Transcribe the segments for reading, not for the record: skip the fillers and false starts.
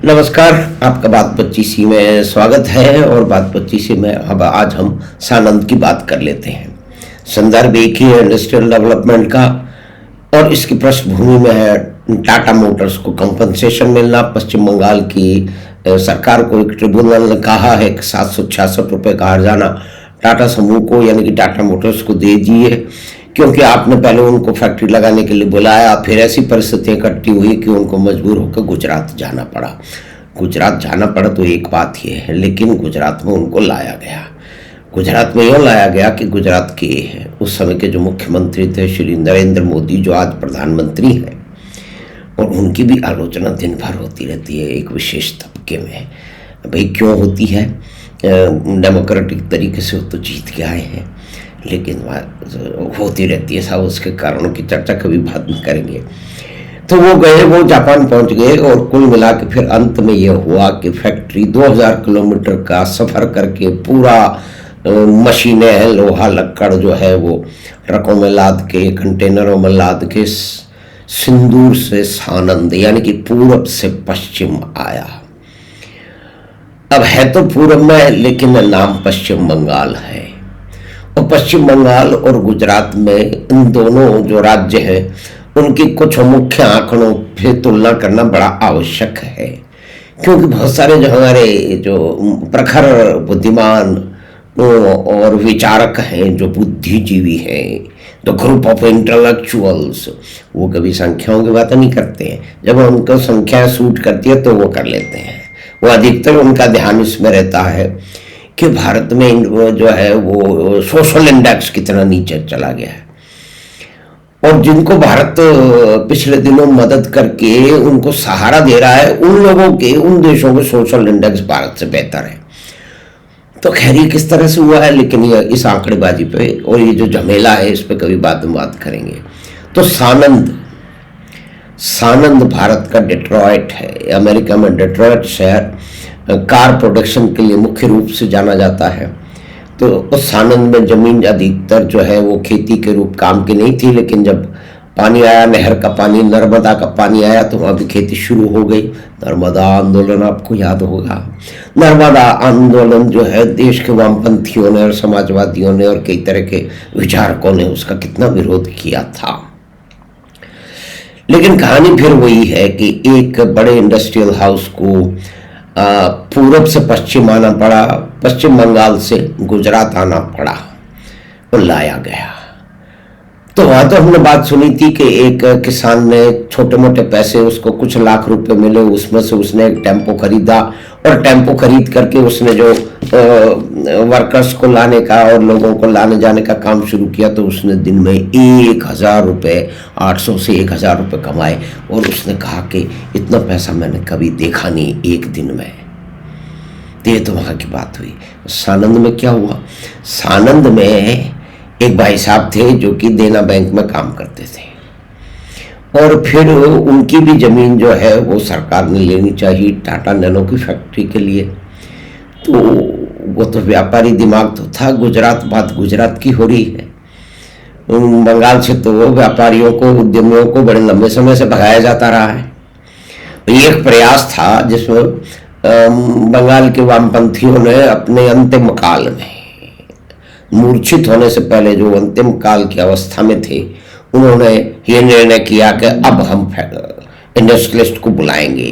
नमस्कार, आपका बात 25सी में स्वागत है। और बात 25सी में अब आज हम सानंद की बात कर लेते हैं। संदर्भ एक ही है, इंडस्ट्रियल डेवलपमेंट का, और इसकी पृष्ठभूमि में है टाटा मोटर्स को कंपनसेशन मिलना। पश्चिम बंगाल की सरकार को एक ट्रिब्यूनल ने कहा है कि 766 रुपये का हर्जाना टाटा समूह को यानी कि टाटा मोटर्स को दे दिए, क्योंकि आपने पहले उनको फैक्ट्री लगाने के लिए बुलाया, फिर ऐसी परिस्थितियां इकट्ठी हुई कि उनको मजबूर होकर गुजरात जाना पड़ा। गुजरात जाना पड़ा तो एक बात ये है, लेकिन गुजरात में उनको लाया गया। गुजरात में यूँ लाया गया कि गुजरात के उस समय के जो मुख्यमंत्री थे श्री नरेंद्र मोदी, जो आज प्रधानमंत्री हैं, और उनकी भी आलोचना दिन भर होती रहती है एक विशेष तबके में। भाई क्यों होती है? डेमोक्रेटिक तरीके से वो तो जीत के आए हैं, लेकिन होती रहती है साहब। उसके कारणों की चर्चा कभी बाद में करेंगे। तो वो गए, वो जापान पहुंच गए, और कुल मिला के फिर अंत में ये हुआ कि फैक्ट्री 2000 किलोमीटर का सफ़र करके पूरा मशीनें हैं, लोहा लक्कड़ जो है वो ट्रकों में लाद के, कंटेनरों में लाद के सिंदूर से सानंद यानी कि पूरब से पश्चिम आया। अब है तो पूरब में, लेकिन नाम पश्चिम बंगाल है। और पश्चिम बंगाल और गुजरात में इन दोनों जो राज्य हैं उनकी कुछ मुख्य आंकड़ों से तुलना करना बड़ा आवश्यक है, क्योंकि बहुत सारे जो हमारे जो प्रखर बुद्धिमान और विचारक हैं, जो बुद्धिजीवी हैं, जो ग्रुप ऑफ इंटेलेक्चुअल्स, वो कभी संख्याओं की बात नहीं करते हैं। जब उनको संख्या सूट करती है तो वो कर लेते हैं। वो अधिकतर उनका ध्यान इसमें रहता है कि भारत में जो है वो सोशल इंडेक्स कितना नीचे चला गया है, और जिनको भारत पिछले दिनों मदद करके उनको सहारा दे रहा है, उन लोगों के, उन देशों के सोशल इंडेक्स भारत से बेहतर है। तो खैर ये किस तरह से हुआ है, लेकिन ये इस आंकड़ेबाजी पे और ये जो झमेला है इस पे कभी बाद में बात करेंगे। तो सानंद भारत का डेट्रॉयट है। अमेरिका में डेट्रॉयट शहर कार प्रोडक्शन के लिए मुख्य रूप से जाना जाता है। तो उस सानंद में जमीन अधिकतर जो है वो खेती के रूप काम की नहीं थी, लेकिन जब पानी आया, नहर का पानी, नर्मदा का पानी आया, तो वहाँ भी खेती शुरू हो गई। नर्मदा आंदोलन आपको याद होगा। नर्मदा आंदोलन जो है देश के वामपंथियों ने और समाजवादियों ने और कई तरह के विचारकों ने उसका कितना विरोध किया था। लेकिन कहानी फिर वही है कि एक बड़े इंडस्ट्रियल हाउस को पूरब से पश्चिम आना पड़ा, पश्चिम बंगाल से गुजरात आना पड़ा और लाया गया। तो वहाँ तो हमने बात सुनी थी कि एक किसान ने छोटे मोटे पैसे, उसको कुछ लाख रुपए मिले, उसमें से उसने एक टेम्पो खरीदा, और टेम्पो खरीद करके उसने जो वर्कर्स को लाने का और लोगों को लाने जाने का काम शुरू किया, तो उसने दिन में 1000 रुपये, 800 से 1000 रुपये कमाए। और उसने कहा कि इतना पैसा मैंने कभी देखा नहीं एक दिन में। तो ये तो वहाँ की बात हुई। सानंद में क्या हुआ? सानंद में एक भाई साहब थे जो कि देना बैंक में काम करते थे, और फिर उनकी भी ज़मीन जो है वो सरकार ने लेनी चाहिए टाटा नैनो की फैक्ट्री के लिए। तो वो तो व्यापारी दिमाग तो था। बात गुजरात की हो रही है। बंगाल से तो व्यापारियों को, उद्यमियों को बड़े लंबे समय से भगाया जाता रहा है। ये एक प्रयास था जिसमें बंगाल के वामपंथियों ने अपने अंतिम काल में, मूर्छित होने से पहले जो अंतिम काल की अवस्था में थे, उन्होंने ये निर्णय किया कि अब हम इंडस्ट्रियलिस्ट को बुलाएंगे,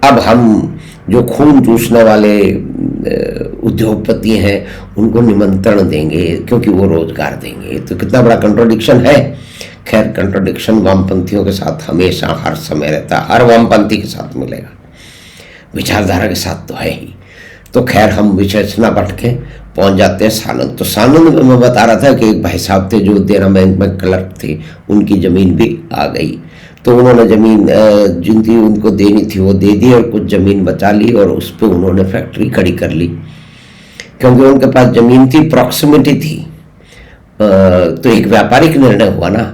अब हम जो खून चूसने वाले उद्योगपति हैं उनको निमंत्रण देंगे, क्योंकि वो रोजगार देंगे। तो कितना बड़ा कंट्रोडिक्शन है। खैर, कंट्रोडिक्शन वामपंथियों के साथ हमेशा हर समय रहता है, हर वामपंथी के साथ मिलेगा, विचारधारा के साथ तो है ही। तो खैर, हम विषय से ना भटके पहुंच जाते हैं सानंद। तो सानंद में मैं बता रहा था कि एक भाई साहब थे जो देना बैंक में क्लर्क थे, उनकी ज़मीन भी आ गई। तो उन्होंने ज़मीन जिनकी उनको देनी थी वो दे दी, और कुछ ज़मीन बचा ली, और उस पर उन्होंने फैक्ट्री खड़ी कर ली, क्योंकि उनके पास ज़मीन थी, प्रॉक्सिमिटी थी। तो एक व्यापारिक निर्णय हुआ ना।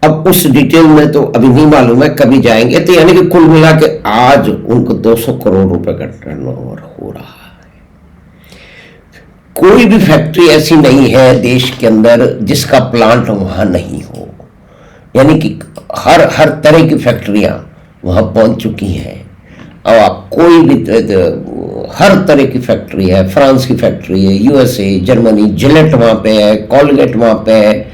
अब उस डिटेल में तो अभी नहीं मालूम है, कभी जाएंगे। तो यानी कि कुल मिला के आज उनको 200 करोड़ रुपए का टर्नओवर हो रहा है। कोई भी फैक्ट्री ऐसी नहीं है देश के अंदर जिसका प्लांट वहां नहीं हो। यानी कि हर तरह की फैक्ट्रियां वहां पहुंच चुकी हैं। और आप कोई भी हर तरह की फैक्ट्री है, फ्रांस की फैक्ट्री है, यूएसए, जर्मनी, जिलेट वहाँ पे है, कॉलगेट वहाँ पे है,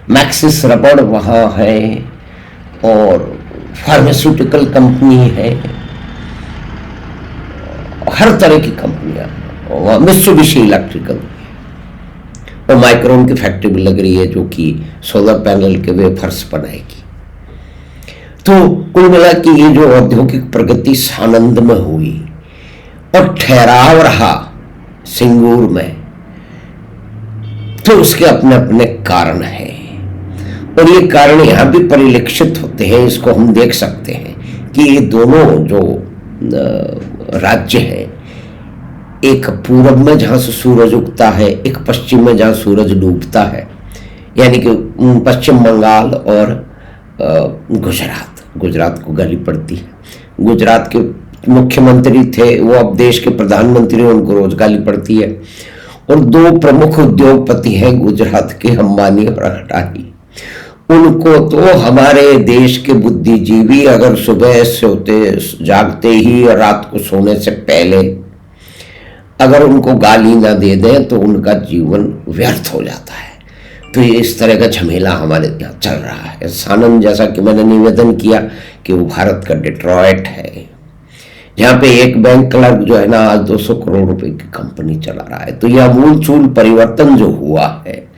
मैक्सिस रबड़ वहाँ है, और फार्मास्यूटिकल कंपनी है, हर तरह की कंपनियां, मित्सुबिशी इलेक्ट्रिकल, और माइक्रोन की फैक्ट्री भी लग रही है जो कि सोलर पैनल के वेफर्स बनाएगी। तो कुल मिला कि ये जो औद्योगिक प्रगति सानंद में हुई और ठहराव रहा सिंगूर में, तो उसके अपने अपने कारण हैं, और ये कारण यहां भी परिलक्षित होते हैं। इसको हम देख सकते हैं कि ये दोनों जो राज्य हैं, एक पूरब में जहां से सूरज उगता है, एक पश्चिम में जहां सूरज डूबता है, यानी कि पश्चिम बंगाल और गुजरात को गाली पड़ती है। गुजरात के मुख्यमंत्री थे वो अब देश के प्रधानमंत्री, उनको रोज गाली पड़ती है। और दो प्रमुख उद्योगपति हैं गुजरात के, अंबानी और अडानी। उनको तो हमारे देश के बुद्धिजीवी अगर सुबह सोते जागते ही और रात को सोने से पहले अगर उनको गाली ना दे दें तो उनका जीवन व्यर्थ हो जाता है। तो ये इस तरह का झमेला हमारे यहाँ चल रहा है। सानंद, जैसा कि मैंने निवेदन किया कि वो भारत का डिट्रॉयट है, जहाँ पे एक बैंक क्लर्क जो है ना आज 200 करोड़ रुपए की कंपनी चला रहा है। तो यह अमूलचूल परिवर्तन जो हुआ है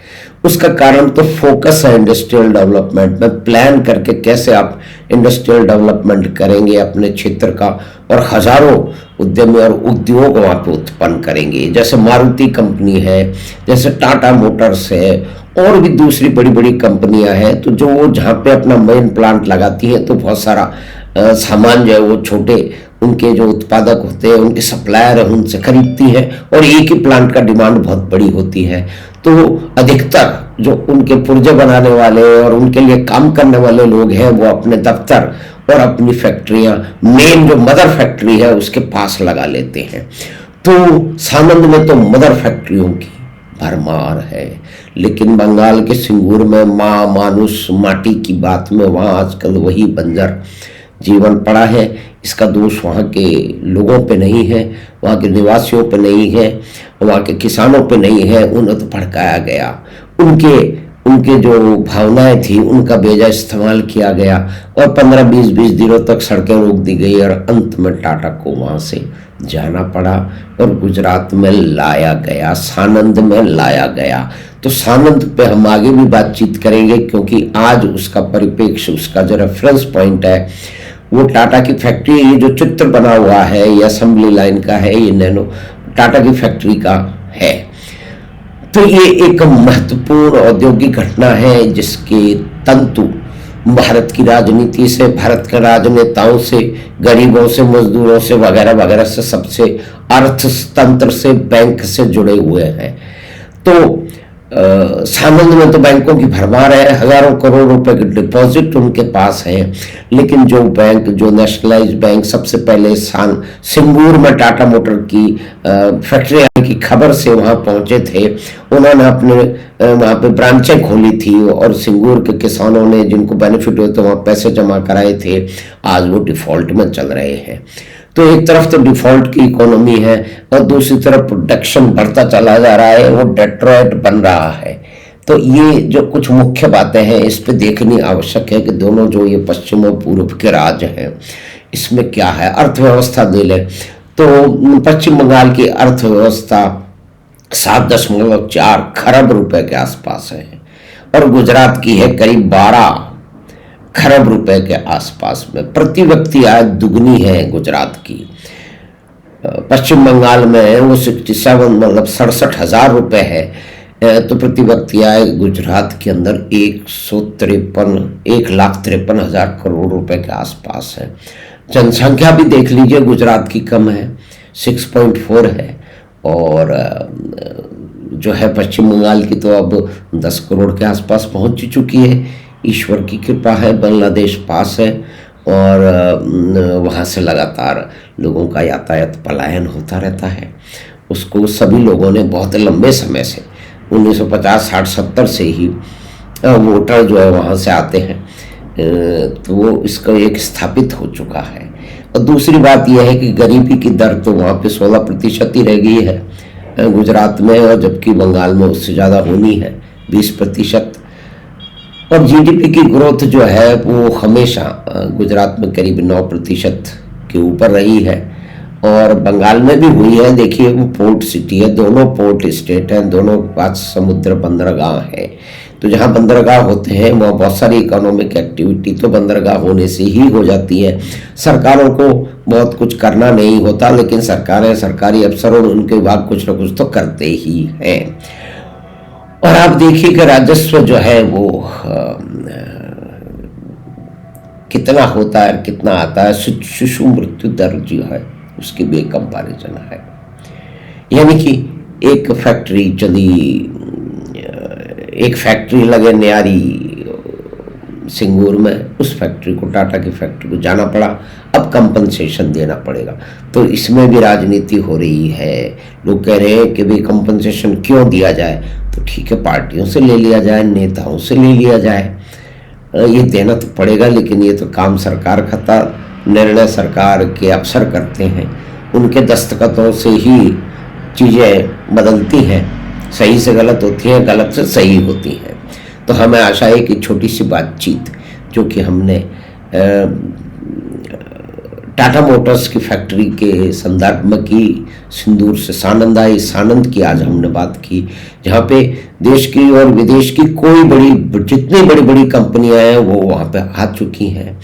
उसका कारण तो फोकस है इंडस्ट्रियल डेवलपमेंट में। प्लान करके कैसे आप इंडस्ट्रियल डेवलपमेंट करेंगे अपने क्षेत्र का, और हजारों उद्यमी और उद्योग वहाँ पे उत्पन्न करेंगे। जैसे मारुति कंपनी है, जैसे टाटा मोटर्स है, और भी दूसरी बड़ी बड़ी कंपनियां हैं। तो जो वो जहाँ पे अपना मेन प्लांट लगाती हैं तो बहुत सारा सामान जो है वो छोटे उनके जो उत्पादक होते हैं, उनके सप्लायर हैं, उनसे खरीदती है, और एक ही प्लांट का डिमांड बहुत बड़ी होती है। तो अधिकतर जो उनके पुर्जे बनाने वाले और उनके लिए काम करने वाले लोग हैं वो अपने दफ्तर और अपनी फैक्ट्रियां मेन जो मदर फैक्ट्री है उसके पास लगा लेते हैं। तो सानंद में तो मदर फैक्ट्रियों की भरमार है, लेकिन बंगाल के सिंगूर में माँ मानुष माटी की बात में वहाँ आजकल वही बंजर जीवन पड़ा है। इसका दोष वहाँ के लोगों पे नहीं है, वहाँ के निवासियों पे नहीं है, वहाँ के किसानों पे नहीं है। उन्हें तो भड़काया गया, उनके जो भावनाएं थी उनका बेजा इस्तेमाल किया गया, और 15-20 दिनों तक सड़कें रोक दी गई, और अंत में टाटा को वहाँ से जाना पड़ा और गुजरात में लाया गया, सानंद में लाया गया। तो सानंद पे हम आगे भी बातचीत करेंगे, क्योंकि आज उसका परिप्रेक्ष्य, उसका जो रेफरेंस पॉइंट है वो टाटा की फैक्ट्री। ये जो चित्र बना हुआ है ये असेंबली लाइन का है, ये नैनो टाटा की फैक्ट्री का है। तो ये एक महत्वपूर्ण औद्योगिक घटना है जिसके तंतु भारत की राजनीति से, भारत के राजनेताओं से, गरीबों से, मजदूरों से, वगैरह वगैरह से, सबसे अर्थतंत्र से, बैंक से जुड़े हुए हैं। तो सानंद में तो बैंकों की भरमार है, हजारों करोड़ रुपए के डिपॉजिट उनके पास है। लेकिन जो बैंक, जो नेशनलाइज बैंक सबसे पहले सिंगूर में टाटा मोटर की फैक्ट्री आने की खबर से वहां पहुंचे थे, उन्होंने अपने वहां पे ब्रांचें खोली थी, और सिंगूर के किसानों ने जिनको बेनिफिट हुए थे वहां पैसे जमा कराए थे, आज वो डिफॉल्ट में चल रहे हैं। तो एक तरफ तो डिफॉल्ट की इकोनॉमी है और दूसरी तरफ प्रोडक्शन बढ़ता चला जा रहा है, वो डेट्रॉयट बन रहा है। तो ये जो कुछ मुख्य बातें हैं इस पे देखनी आवश्यक है कि दोनों जो ये पश्चिम और पूर्व के राज्य हैं इसमें क्या है। अर्थव्यवस्था दे ले तो पश्चिम बंगाल की अर्थव्यवस्था 7.4 खरब रुपए के आसपास है, और गुजरात की है करीब 12 खरब रुपए के आसपास में। प्रति व्यक्ति आय दुगनी है गुजरात की। पश्चिम बंगाल में वो 67 मतलब 67,000 रुपए है, तो प्रति व्यक्ति आय गुजरात के अंदर 1,53,000 करोड़ रुपए के आसपास है। जनसंख्या भी देख लीजिए गुजरात की कम है, 6.4 है, और जो है पश्चिम बंगाल की तो अब 10 करोड़ के आसपास पहुंच चुकी है। ईश्वर की कृपा है, बांग्लादेश पास है, और वहाँ से लगातार लोगों का यातायात पलायन होता रहता है। उसको सभी लोगों ने बहुत लंबे समय से 1950, 60, 70 से ही वोटर जो है वहाँ से आते हैं, तो वो इसका एक स्थापित हो चुका है। और दूसरी बात यह है कि गरीबी की दर तो वहाँ पे 16% ही रह गई है गुजरात में, और जबकि बंगाल में उससे ज़्यादा होनी है 20%। और जीडीपी की ग्रोथ जो है वो हमेशा गुजरात में करीब 9% के ऊपर रही है, और बंगाल में भी हुई है। देखिए वो पोर्ट सिटी है, दोनों पोर्ट स्टेट हैं, दोनों के पास समुद्र बंदरगाह है। तो जहाँ बंदरगाह होते हैं वहाँ बहुत सारी इकोनॉमिक एक्टिविटी तो बंदरगाह होने से ही हो जाती है। सरकारों को बहुत कुछ करना नहीं होता, लेकिन सरकारें, सरकारी अफसर और उनके विभाग कुछ न कुछ तो करते ही हैं। और आप देखिए कि राजस्व जो है वो कितना होता है, कितना आता है। शिशु मृत्यु दर जो है उसकी बेकंपैरिजन है। यानी कि एक फैक्ट्री चली, एक फैक्ट्री लगे न्यारी सिंगूर में, उस फैक्ट्री को, टाटा की फैक्ट्री को जाना पड़ा, अब कंपनसेशन देना पड़ेगा। तो इसमें भी राजनीति हो रही है। लोग कह रहे हैं कि भाई कंपनसेशन क्यों दिया जाए, तो ठीक है पार्टियों से ले लिया जाए, नेताओं से ले लिया जाए, ये देना तो पड़ेगा, लेकिन ये तो काम सरकार खाता, निर्णय सरकार के अफसर करते हैं, उनके दस्तखतों से ही चीज़ें बदलती हैं, सही से गलत होती हैं, गलत से सही होती हैं। तो हमें आशा है कि छोटी सी बातचीत जो कि हमने टाटा मोटर्स की फैक्ट्री के संदर्भ में की, सिंदूर से सानंद आई, सानंद की आज हमने बात की, जहाँ पे देश की और विदेश की कोई बड़ी, जितनी बड़ी बड़ी कंपनियां हैं वो वहाँ पे आ चुकी हैं।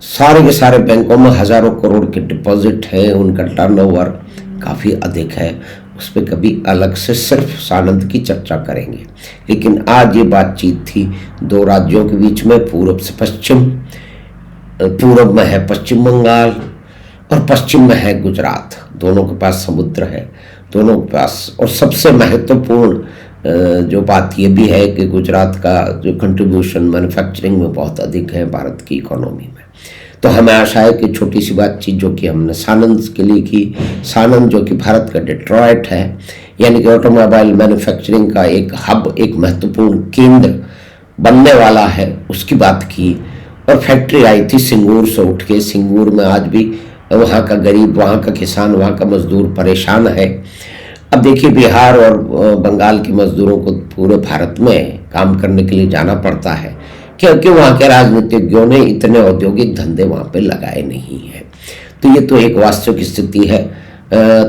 सारे के सारे बैंकों में हजारों करोड़ के डिपॉजिट हैं, उनका टर्नओवर काफ़ी अधिक है। उस पर कभी अलग से सिर्फ सानंद की चर्चा करेंगे। लेकिन आज ये बातचीत थी दो राज्यों के बीच में, पूर्व से पश्चिम। पूर्व में है पश्चिम बंगाल और पश्चिम में है गुजरात। दोनों के पास समुद्र है, दोनों के पास। और सबसे महत्वपूर्ण जो बात ये भी है कि गुजरात का जो कंट्रीब्यूशन मैन्युफैक्चरिंग में बहुत अधिक है भारत की इकोनॉमी में। तो हमें आशा है कि छोटी सी बातचीत जो कि हमने सानंद के लिए की, सानंद जो कि भारत का डेट्रॉयट है, यानी कि ऑटोमोबाइल मैन्युफैक्चरिंग का एक हब, एक महत्वपूर्ण केंद्र बनने वाला है, उसकी बात की। और फैक्ट्री आई थी सिंगूर से उठ के। सिंगूर में आज भी वहाँ का गरीब, वहाँ का किसान, वहाँ का मजदूर परेशान है। अब देखिए बिहार और बंगाल के मजदूरों को पूरे भारत में काम करने के लिए जाना पड़ता है, क्योंकि वहाँ के राजनीतिज्ञों ने इतने औद्योगिक धंधे वहाँ पे लगाए नहीं हैं। तो ये तो एक वास्तविक स्थिति है।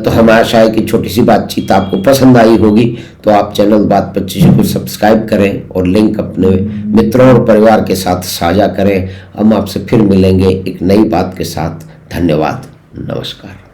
तो हमें आशा है कि छोटी सी बातचीत आपको पसंद आई होगी। तो आप चैनल बात 25 को सब्सक्राइब करें और लिंक अपने मित्रों और परिवार के साथ साझा करें। हम आपसे फिर मिलेंगे एक नई बात के साथ। धन्यवाद, नमस्कार।